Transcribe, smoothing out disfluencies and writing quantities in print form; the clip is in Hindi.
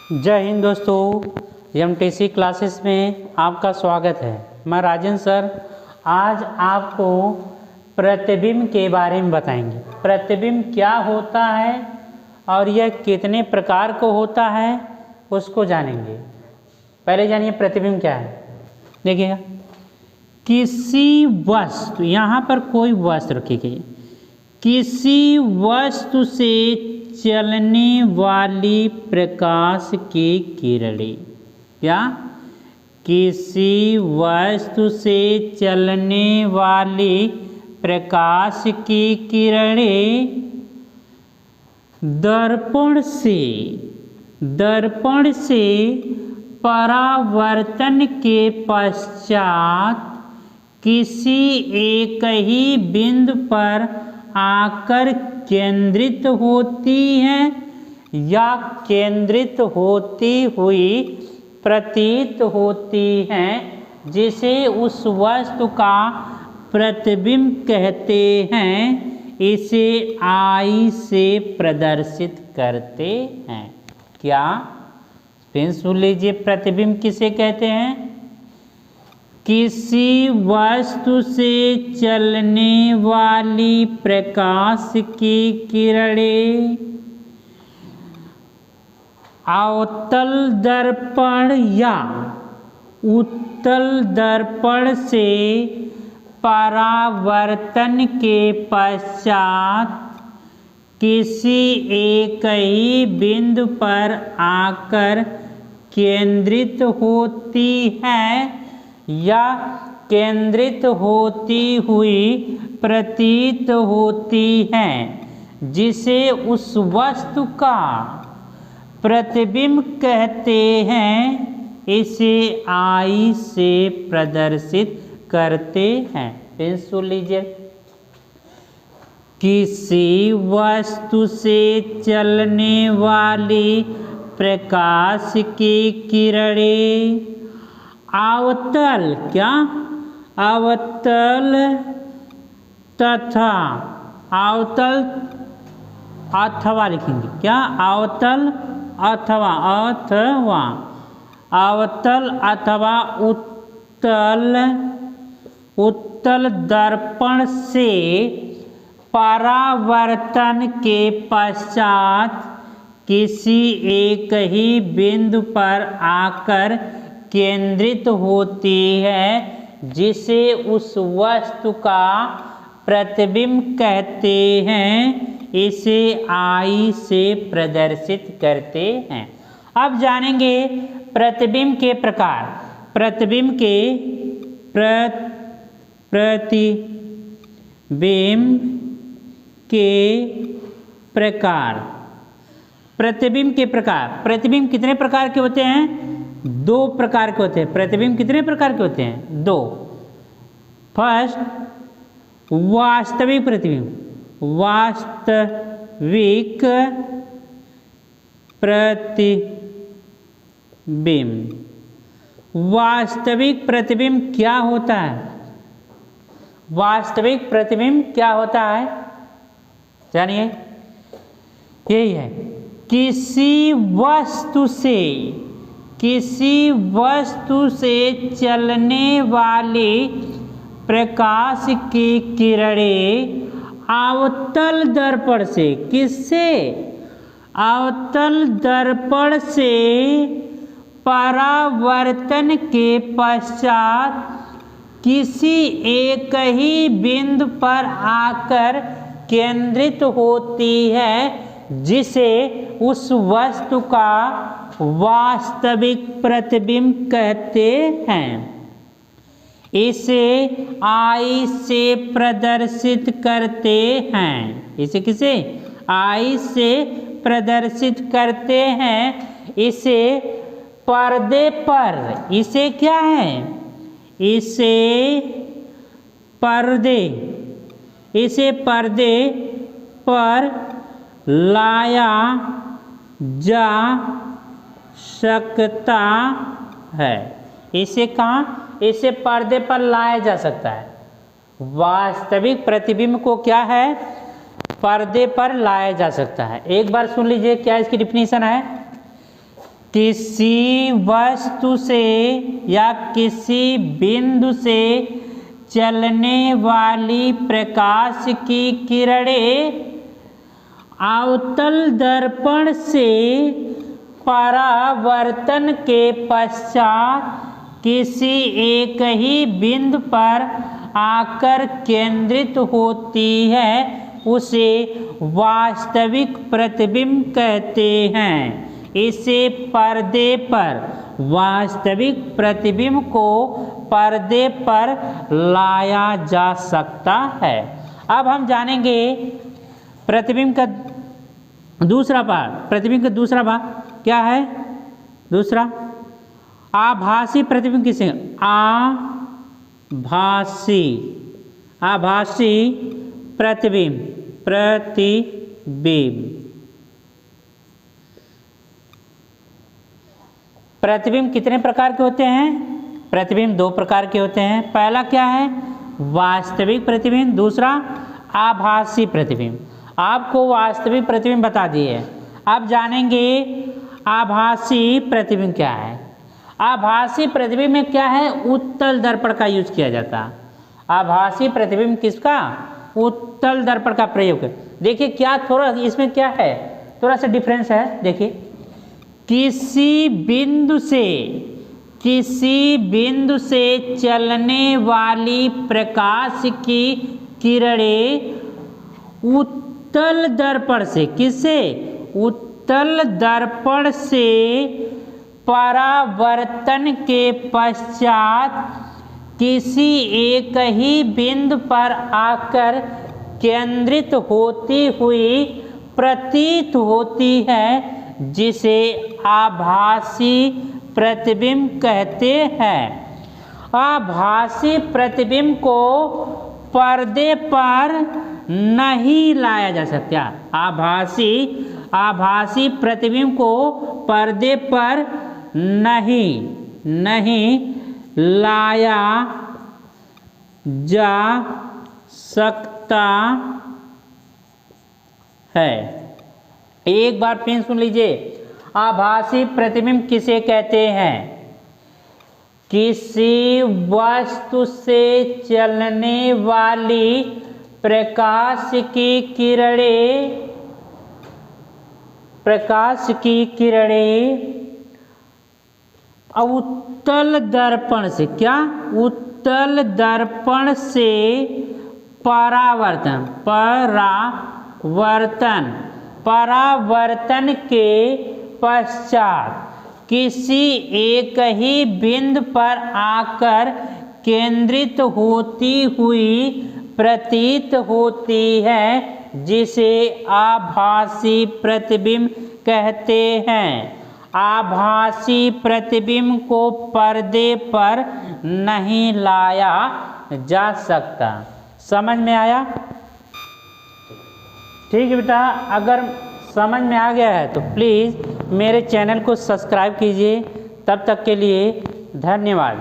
जय हिंद दोस्तों, एमटीसी क्लासेस में आपका स्वागत है। मैं राजेंद्र सर आज आपको प्रतिबिंब के बारे में बताएंगे। प्रतिबिंब क्या होता है और यह कितने प्रकार को होता है उसको जानेंगे। पहले जानिए प्रतिबिंब क्या है। देखिएगा, किसी वस्तु, यहाँ पर कोई वस्तु रखी गई, किसी वस्तु से चलने वाली प्रकाश की किरणें। क्या? किसी वस्तु से चलने वाली प्रकाश की किरणें दर्पण से परावर्तन के पश्चात किसी एक ही बिंदु पर आकर केंद्रित होती हैं या केंद्रित होती हुई प्रतीत होती हैं, जिसे उस वस्तु का प्रतिबिंब कहते हैं। इसे आई से प्रदर्शित करते हैं। क्या? फिर सुन लीजिए, प्रतिबिंब किसे कहते हैं? किसी वस्तु से चलने वाली प्रकाश की किरणें अवतल दर्पण या उत्तल दर्पण से परावर्तन के पश्चात किसी एक ही बिंदु पर आकर केंद्रित होती है या केंद्रित होती हुई प्रतीत होती हैं, जिसे उस वस्तु का प्रतिबिंब कहते हैं। इसे आई से प्रदर्शित करते हैं। फिर सुन लीजिए, किसी वस्तु से चलने वाली प्रकाश की किरणें अवतल, क्या? अवतल तथा अवतल अथवा लिखेंगे। क्या? अवतल अथवा अवतल अथवा उत्तल दर्पण से परावर्तन के पश्चात किसी एक ही बिंदु पर आकर केंद्रित होती है, जिसे उस वस्तु का प्रतिबिंब कहते हैं। इसे आई से प्रदर्शित करते हैं। अब जानेंगे प्रतिबिंब के प्रकार। प्रतिबिंब के प्रकार। प्रतिबिंब के प्रकार। प्रतिबिंब कितने प्रकार के होते हैं? दो प्रकार के होते हैं। प्रतिबिंब कितने प्रकार के होते हैं? दो। फर्स्ट, वास्तविक प्रतिबिंब। वास्तविक प्रतिबिंब। वास्तविक प्रतिबिंब क्या होता है? वास्तविक प्रतिबिंब क्या होता है जानिए। यही है, किसी वस्तु से चलने वाली प्रकाश की किरणें अवतल दर्पण से, किससे? अवतल दर्पण से परावर्तन के पश्चात किसी एक ही बिंदु पर आकर केंद्रित होती है, जिसे उस वस्तु का वास्तविक प्रतिबिंब कहते हैं। इसे आई से प्रदर्शित करते हैं। इसे किसे? आई से प्रदर्शित करते हैं। इसे पर्दे पर, इसे क्या है? इसे पर्दे पर लाया जा सकता है। इसे कहाँ? इसे पर्दे पर लाया जा सकता है। वास्तविक प्रतिबिंब को क्या है? पर्दे पर लाया जा सकता है। एक बार सुन लीजिए क्या इसकी डिफिनीशन है। किसी वस्तु से या किसी बिंदु से चलने वाली प्रकाश की किरणें अवतल दर्पण से परावर्तन के पश्चात किसी एक ही बिंदु पर आकर केंद्रित होती है, उसे वास्तविक प्रतिबिंब कहते हैं। इसे पर्दे पर वास्तविक प्रतिबिंब को पर्दे पर लाया जा सकता है। अब हम जानेंगे प्रतिबिंब का दूसरा भाग। प्रतिबिंब का दूसरा भाग क्या है? दूसरा आभासी प्रतिबिंब किसे? आभासी प्रतिबिंब। प्रतिबिंब कितने प्रकार के होते हैं? प्रतिबिंब दो प्रकार के होते हैं। पहला क्या है? वास्तविक प्रतिबिंब, दूसरा आभासी प्रतिबिंब। आपको वास्तविक प्रतिबिंब बता दिए। अब जानेंगे आभासी प्रतिबिंब क्या है। आभासी प्रतिबिंब में क्या है? उत्तल दर्पण का यूज किया जाता। आभासी प्रतिबिंब किसका? उत्तल दर्पण का प्रयोग। देखिए क्या थोड़ा इसमें क्या है, थोड़ा सा डिफरेंस है। देखिए किसी बिंदु से चलने वाली प्रकाश की किरणें उत्तल दर्पण से, किससे? उत्तल दर्पण से परावर्तन के पश्चात किसी एक ही बिंदु पर आकर केंद्रित होती हुई प्रतीत होती है, जिसे आभासी प्रतिबिंब कहते हैं। आभासी प्रतिबिंब को पर्दे पर नहीं लाया जा सकता। आभासी प्रतिबिंब को पर्दे पर नहीं लाया जा सकता है। एक बार फिर सुन लीजिए, आभासी प्रतिबिंब किसे कहते हैं? किसी वस्तु से चलने वाली प्रकाश की किरणें उत्तल दर्पण से, क्या? उत्तल दर्पण से परावर्तन के पश्चात किसी एक ही बिंदु पर आकर केंद्रित होती हुई प्रतीत होती है, जिसे आभासी प्रतिबिंब कहते हैं। आभासी प्रतिबिंब को पर्दे पर नहीं लाया जा सकता। समझ में आया? ठीक है बेटा, अगर समझ में आ गया है तो प्लीज़ मेरे चैनल को सब्सक्राइब कीजिए। तब तक के लिए धन्यवाद।